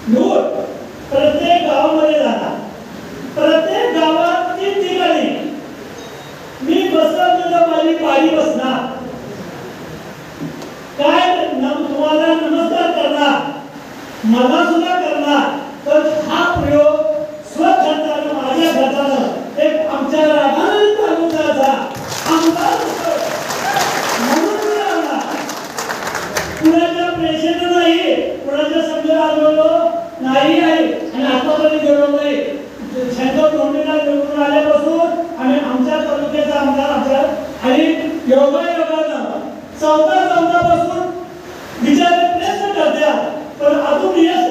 धूळ प्रत्येक गावामध्ये जाणार, प्रत्येक गावात ठिकठिकाणी मी बसवलेलं माझी पाळी बसणार, काय तुम्हाला नमस्कार करणार, मला सुद्धा करणार. तर हा प्रयोग स्वखर्चाने माझ्या खर्चानं एक आमच्या राधानगरी तालुक्याचा आमदार म्हणून लावला. कुणाच्या प्रेशेनं नाही, कुणाच्या समजा आलो नाही आहे आणि आतापर्यंत गेलो नाही. शंकर धोंडेला निवडून आल्यापासून आणि आमच्या तालुक्याचा आमदार आमच्या आणि योगायोगानं 14 पासून विचार प्रयत्न करत्या पण अजून यश